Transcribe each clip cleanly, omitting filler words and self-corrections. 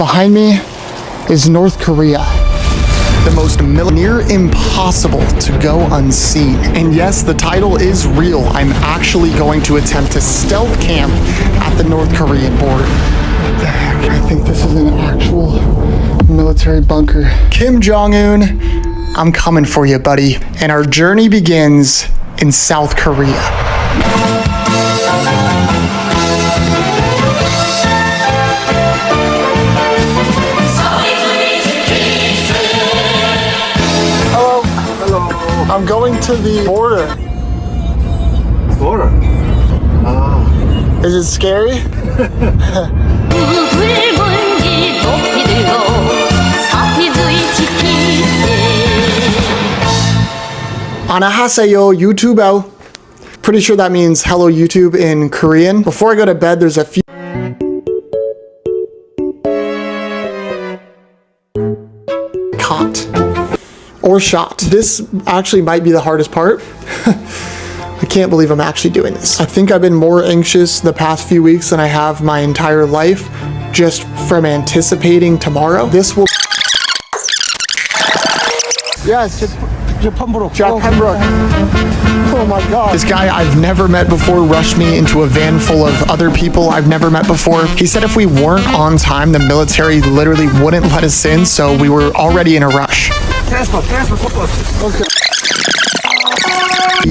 Behind me is North Korea. The most near impossible to go unseen. And yes, the title is real. I'm actually going to attempt to stealth camp at the North Korean border. What the heck? I think this is an actual military bunker. Kim Jong-un, I'm coming for you, buddy. And our journey begins in South Korea. I'm going to the border. Border? Ah. Is it scary? Anahaseo YouTube. Pretty sure that means hello YouTube in Korean. Before I go to bed, there's a few caught. Or shot. This actually might be the hardest part. I can't believe I'm actually doing this. I think I've been more anxious the past few weeks than I have my entire life just from anticipating tomorrow. This will... Yes, Jack Pembroke. Oh my God. This guy I've never met before rushed me into a van full of other people I've never met before. He said if we weren't on time, the military literally wouldn't let us in, so we were already in a rush. Okay.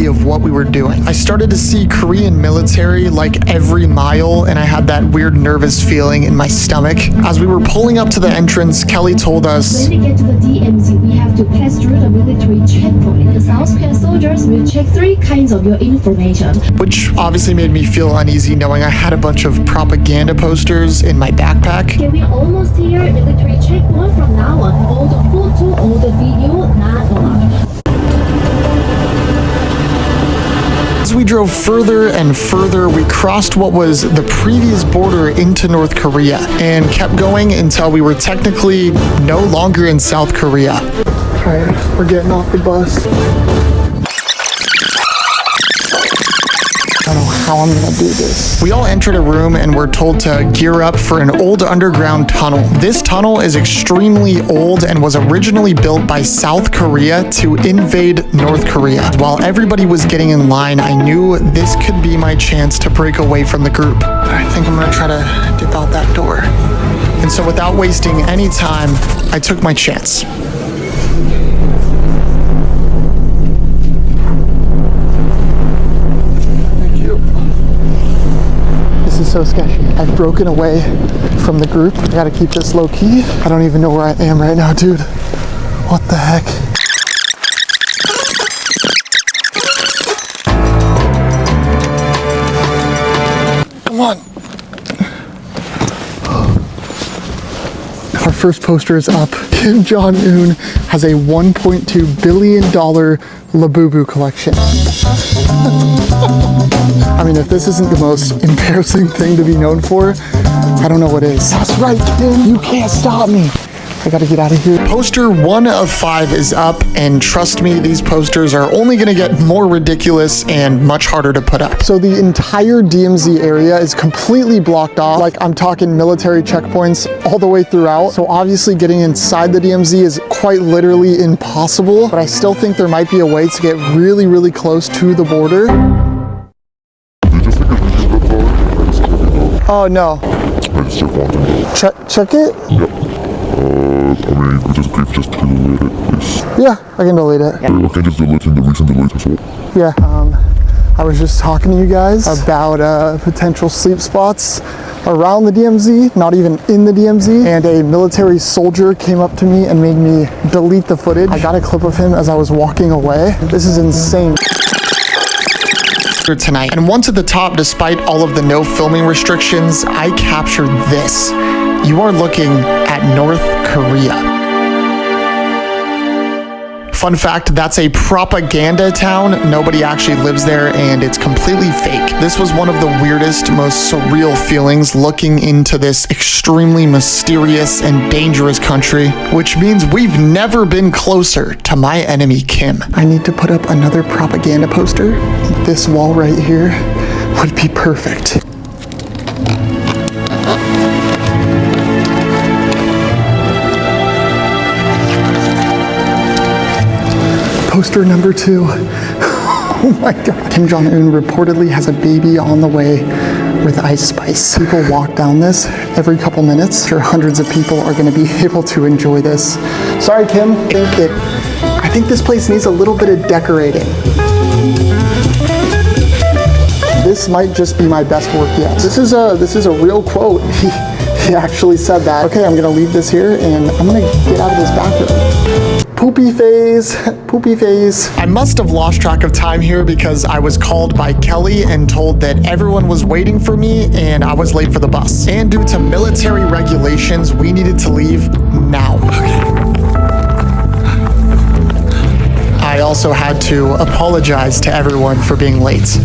Of what we were doing. I started to see Korean military like every mile, and I had that weird nervous feeling in my stomach. As we were pulling up to the entrance, Kelly told us, when we get to the DMZ, we have to pass through the military checkpoint. The South Korean soldiers will check 3 kinds of your information. Which obviously made me feel uneasy knowing I had a bunch of propaganda posters in my backpack. Okay, we're almost here. Military checkpoint from now on. All the photo, all the video, not allowed. As we drove further and further, we crossed what was the previous border into North Korea and kept going until we were technically no longer in South Korea. All right, we're getting off the bus. I don't know how I'm gonna do this. We all entered a room and were told to gear up for an old underground tunnel. This tunnel is extremely old and was originally built by South Korea to invade North Korea. While everybody was getting in line, I knew this could be my chance to break away from the group. I think I'm gonna try to dip out that door. And so without wasting any time, I took my chance. So sketchy. I've broken away from the group. I gotta keep this low key. I don't even know where I am right now, dude. What the heck? Come on. Our first poster is up. Kim Jong-un has a $1.2 billion Labubu collection. I mean, if this isn't the most embarrassing thing to be known for, I don't know what is. That's right, Kim. You can't stop me. I gotta get out of here. Poster 1 of 5 is up, and trust me, these posters are only gonna get more ridiculous and much harder to put up. So the entire DMZ area is completely blocked off. Like, I'm talking military checkpoints all the way throughout. So obviously getting inside the DMZ is quite literally impossible, but I still think there might be a way to get really, really close to the border. Oh no. Check it? Yep. I mean, we just delete it, please. Yeah, I can delete it. I can just delete the recent delete as well. Yeah, I was just talking to you guys about potential sleep spots around the DMZ, not even in the DMZ, and a military soldier came up to me and made me delete the footage. I got a clip of him as I was walking away. This is insane. Tonight, and once at the top, despite all of the no filming restrictions, I captured this. You are looking at North Korea. Fun fact, that's a propaganda town. Nobody actually lives there, and it's completely fake. This was one of the weirdest, most surreal feelings looking into this extremely mysterious and dangerous country, which means we've never been closer to my enemy, Kim. I need to put up another propaganda poster. This wall right here would be perfect. poster number 2. Oh my God. Kim Jong-un reportedly has a baby on the way with Ice Spice. People walk down this every couple minutes. Sure, hundreds of people are gonna be able to enjoy this. Sorry, Kim. I think this place needs a little bit of decorating. This might just be my best work yet. This is a real quote. He actually said that. Okay, I'm gonna leave this here and I'm gonna get out of this bathroom. Poopy phase, poopy phase. I must have lost track of time here because I was called by Kelly and told that everyone was waiting for me and I was late for the bus. And due to military regulations, we needed to leave now. I also had to apologize to everyone for being late.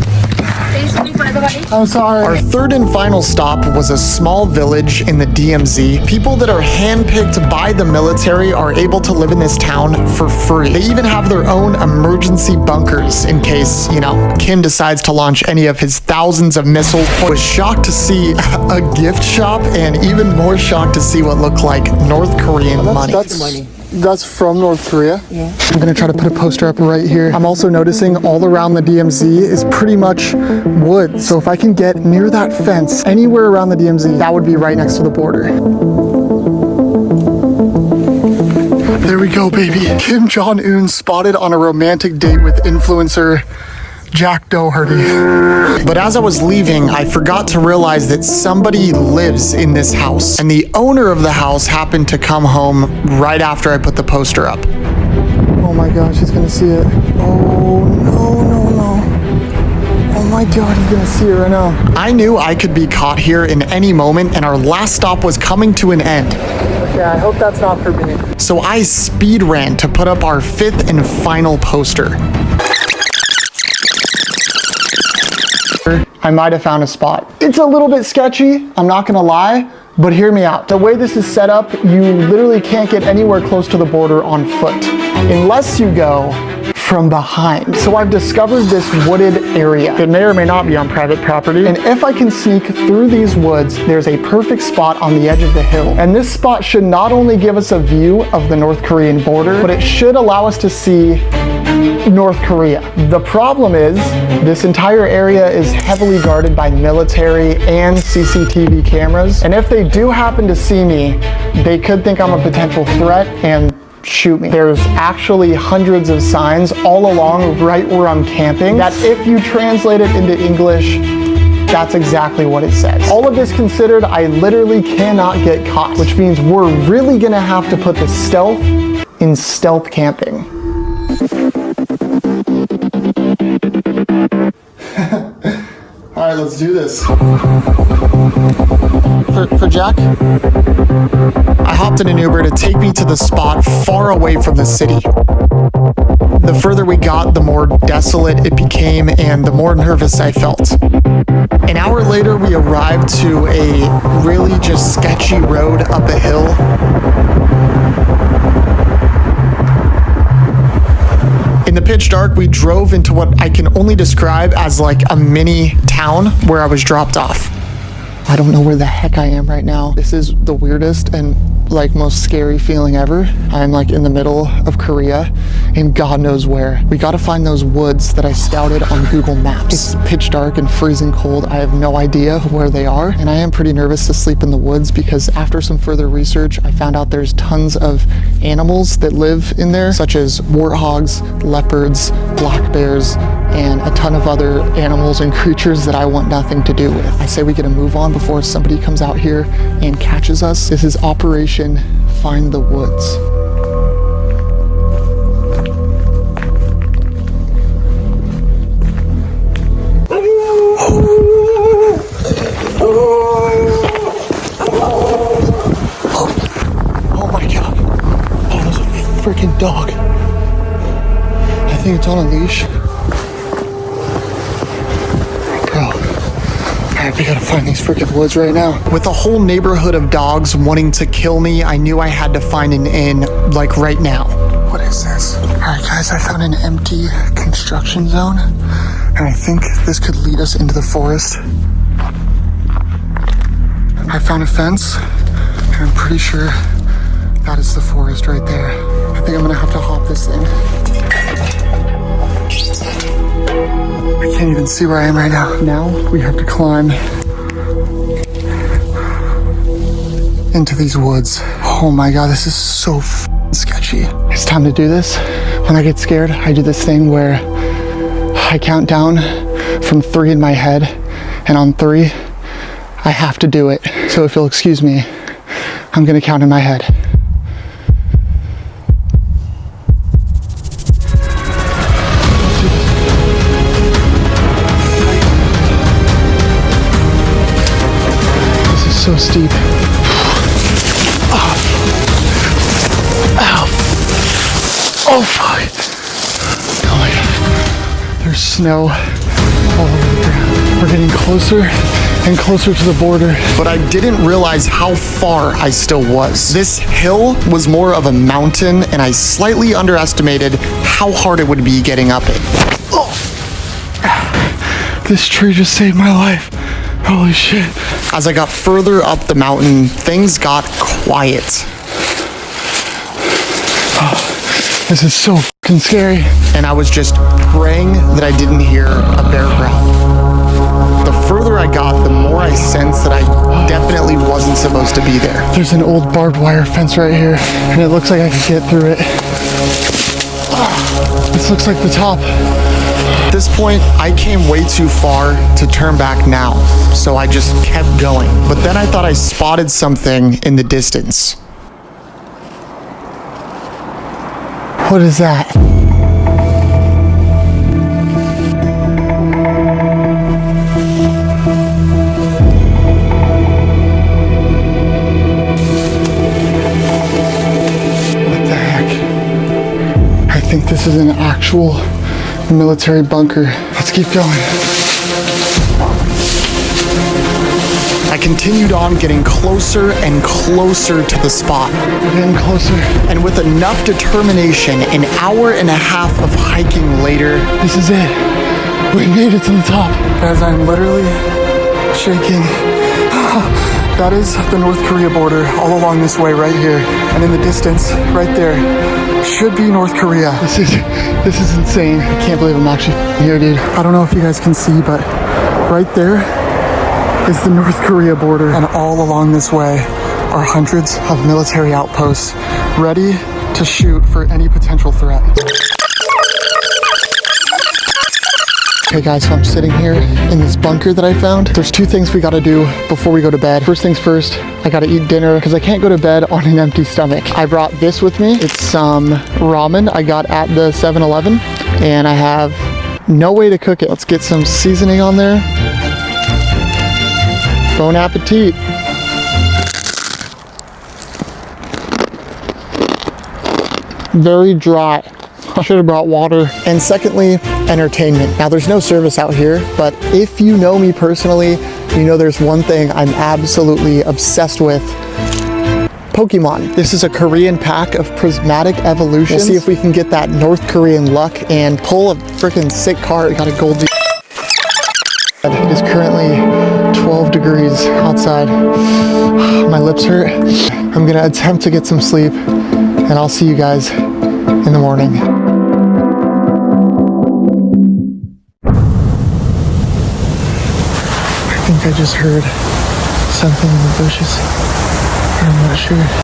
I'm sorry. Our third and final stop was a small village in the DMZ. People that are handpicked by the military are able to live in this town for free. They even have their own emergency bunkers in case, you know, Kim decides to launch any of his thousands of missiles. I was shocked to see a gift shop and even more shocked to see what looked like North Korean money. That's from North Korea? Yeah. I'm gonna try to put a poster up right here. I'm also noticing all around the DMZ is pretty much woods. So if I can get near that fence, anywhere around the DMZ, that would be right next to the border. There we go, baby. Kim Jong-un spotted on a romantic date with influencer Jack Doherty. But as I was leaving, I forgot to realize that somebody lives in this house. And the owner of the house happened to come home right after I put the poster up. Oh my gosh, he's gonna see it. Oh no. Oh my God, he's gonna see it right now. I knew I could be caught here in any moment and our last stop was coming to an end. Okay, I hope that's not for me. So I speed ran to put up our 5th and final poster. I might have found a spot. It's a little bit sketchy, I'm not gonna lie, but hear me out. The way this is set up, you literally can't get anywhere close to the border on foot, unless you go from behind. So I've discovered this wooded area. It may or may not be on private property. And if I can sneak through these woods, there's a perfect spot on the edge of the hill. And this spot should not only give us a view of the North Korean border, but it should allow us to see North Korea. The problem is this entire area is heavily guarded by military and CCTV cameras. And if they do happen to see me, they could think I'm a potential threat and shoot me. There's actually hundreds of signs all along right where I'm camping that if you translate it into English, that's exactly what it says. All of this considered, I literally cannot get caught, which means we're really gonna have to put the stealth in stealth camping. All right, let's do this. For Jack? I hopped in an Uber to take me to the spot far away from the city. The further we got, the more desolate it became and the more nervous I felt. An hour later, we arrived to a really just sketchy road up a hill. In the pitch dark, we drove into what I can only describe as like a mini town where I was dropped off. I don't know where the heck I am right now. This is the weirdest and like most scary feeling ever. I'm like in the middle of Korea and God knows where. We gotta find those woods that I scouted on Google Maps. It's pitch dark and freezing cold. I have no idea where they are. And I am pretty nervous to sleep in the woods because after some further research, I found out there's tons of animals that live in there, such as warthogs, leopards, black bears, and a ton of other animals and creatures that I want nothing to do with. I say we gotta move on before somebody comes out here and catches us. This is Operation Find the Woods. Oh my God. Oh, there's a freaking dog. I think it's on a leash. We gotta find these freaking woods right now. With a whole neighborhood of dogs wanting to kill me, I knew I had to find an inn, like right now. What is this? All right, guys, I found an empty construction zone, and I think this could lead us into the forest. I found a fence, and I'm pretty sure that is the forest right there. I think I'm gonna have to hop this thing. I can't even see where I am right now. Now we have to climb into these woods. Oh my God, this is so sketchy. It's time to do this. When I get scared, I do this thing where I count down from 3 in my head, and on 3, I have to do it. So if you'll excuse me, I'm gonna count in my head. This is so steep. Oh. Ow. Oh fuck. Oh my God. There's snow all over the ground. We're getting closer and closer to the border. But I didn't realize how far I still was. This hill was more of a mountain, and I slightly underestimated how hard it would be getting up it. Oh. This tree just saved my life. Holy shit. As I got further up the mountain, things got quiet. Oh, this is so fucking scary. And I was just praying that I didn't hear a bear growl. The further I got, the more I sensed that I definitely wasn't supposed to be there. There's an old barbed wire fence right here, and it looks like I could get through it. This looks like the top. At this point, I came way too far to turn back now, so I just kept going. But then I thought I spotted something in the distance. What is that? What the heck? I think this is an actual military bunker. Let's keep going. I continued on, getting closer and closer to the spot. We're getting closer. And with enough determination, an hour and a half of hiking later, this is it. We made it to the top. Guys, I'm literally shaking. That is the North Korea border all along this way right here. And in the distance, right there, should be North Korea. This is insane. I can't believe I'm actually here, dude. I don't know if you guys can see, but right there is the North Korea border. And all along this way are hundreds of military outposts ready to shoot for any potential threat. Okay guys, so I'm sitting here in this bunker that I found. There's 2 things we gotta do before we go to bed. First things first, I gotta eat dinner because I can't go to bed on an empty stomach. I brought this with me. It's some ramen I got at the 7-Eleven, and I have no way to cook it. Let's get some seasoning on there. Bon appetit. Very dry. I should have brought water. And secondly, entertainment. Now there's no service out here, but if you know me personally, you know there's one thing I'm absolutely obsessed with. Pokemon. This is a Korean pack of prismatic evolutions. We'll see if we can get that North Korean luck and pull a freaking sick card. We got a Goldie. It is currently 12 degrees outside. My lips hurt. I'm gonna attempt to get some sleep, and I'll see you guys in the morning. I think I just heard something in the bushes. I'm not sure.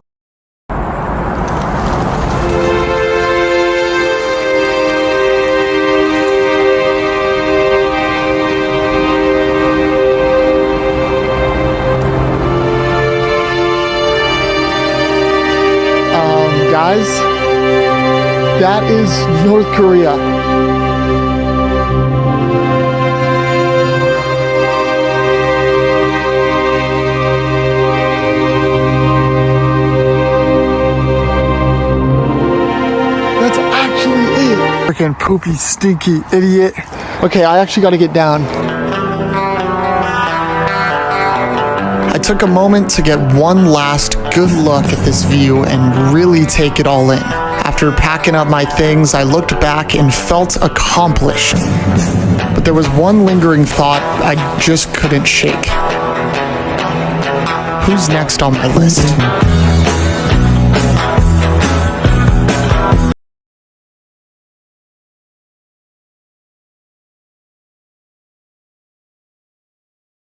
Guys, that is North Korea. That's actually it. Freaking poopy, stinky idiot. Okay, I actually gotta get down. I took a moment to get one last good look at this view and really take it all in. After packing up my things, I looked back and felt accomplished. But there was one lingering thought I just couldn't shake. Who's next on my list?